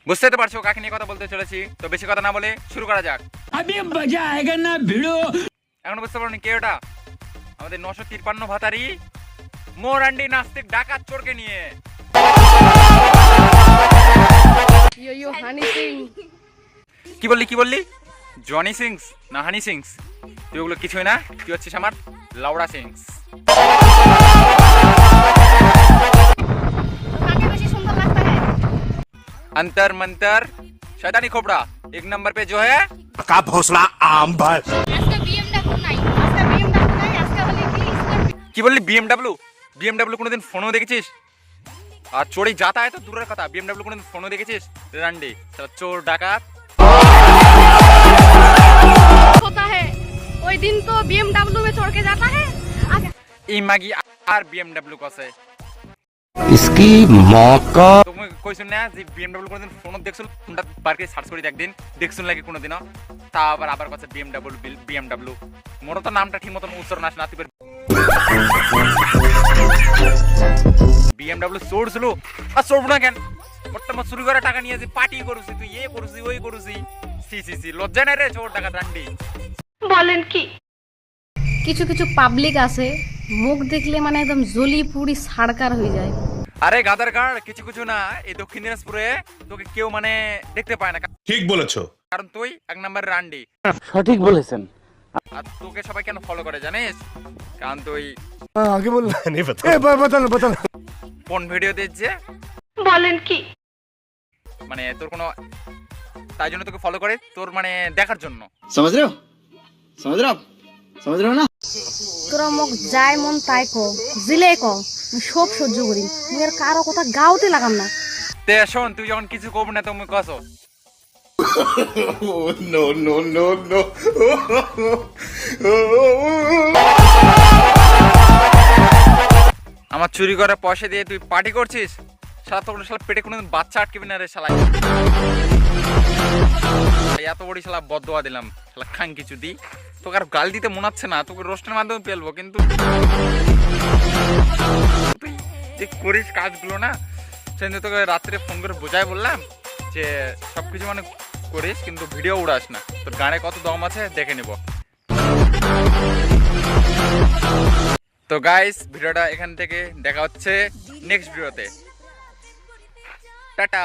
বুঝতে তো পারছো কাকে নিয়ে কথা বলতে চলেছি, তো বেশি কথা না বলে শুরু করা যাক। এখন বুঝতে পারোনি কে ওটা? আমাদের 953 ভাতারি মোরান্ডি নাস্তিক ডাকাত চোরকে নিয়ে। কি বললি? জনি সিংস না হানি সিংস? তুই ওগুলো কিছুই না, তুই হচ্ছিস আমার লাউড়া সিংস। अंतर मंतर शैतानी खोपड़ा 1 नंबर पे जो है का भोसला आम भर। কি বললি? বিএমডব্লিউ কোনোদিন ফোনও দেখেছিস? আর চোরই যাতায়াত তো দূরের কথা, বিএমডব্লিউ কোনোদিন ফোনও দেখেছিস? রান্ডি সালা চোর ডাকাত। होता है ওই দিন তো BMW में छोड़ के जाता है। এই মাগি আর বিএমডব্লিউ কসে इसकी मौका তুমি কইছ না যে বিএমডব্লিউ কোনোদিন ফোনও দেখছিল? ফোনটা বার করে সার্চ করে একদিন দেখছুন লাগে কোনোদিনও? তা আবার কথা বিএমডব্লিউ মোর তো নামটা ঠিক মতন উচ্চারণ আসে না। তুই বিএমডব্লিউ চোরছিল আর চোরব না কেন? বর্তমান চুরি করে টাকা নিয়ে যে পার্টি করুছি, তুই এ করুছি ওই করুছি, সি লজ্জা নাই রে চোর টাকা রান্ডি? বলেন কি? কিছু কিছু পাবলিক আছে মুখ দেখলে মানে একদম জলি পুরি সাড়কার হয়ে যায়। আরে গাদার গাড়, কিছু না, এই দক্ষিণ দিনাজপুরে তোকে কেউ মানে দেখতে পায় না। ठीक बोलेছো। কারণ তুই 1 নাম্বার রান্ডি। সঠিক বলেছেন। আর তোকে সবাই কেন ফলো করে জানিস? কারণ তুই आगे बोलना नहीं बता। কোন ভিডিও দিচ্ছে বলেন কি? মানে তোর কোনো, তাই জন্য তোকে ফলো করে তোর মানে দেখার জন্য। समझ रहे हो ना? তোরা মুখ যায় মন তাই কো, জিলে কো, আমি সব সহ্য করি, মুই আর কারো কথা গাওতে লাগাম না। তে শোন, তুই যখন কিছু করবি না তুমি কসো No. আমার চুরি করা পয়সা দিয়ে তুই পার্টি করছিস? শালা তোর শালা পেটে কোনোদিন বাচ্চা আটকেবি না রে শালা। এত বড় শালা বদদোয়া দিলাম, শালা খান কিছু দি। তোকে আর গাল দিতে মনে হচ্ছে না, তোকে রোস্টের মাধ্যমে পেলবো, কিন্তু তুই যে করিস কাজগুলো না, সেদিন তোকে রাত্রে ফোন করে বোঝাই বললাম যে সবকিছু মানে করিস কিন্তু ভিডিও উড়াস না। তোর গানে কত দম আছে দেখে নিব। তো গাইস, ভিডিওটা এখান থেকে দেখা হচ্ছে নেক্সট ভিডিওতে। টাটা।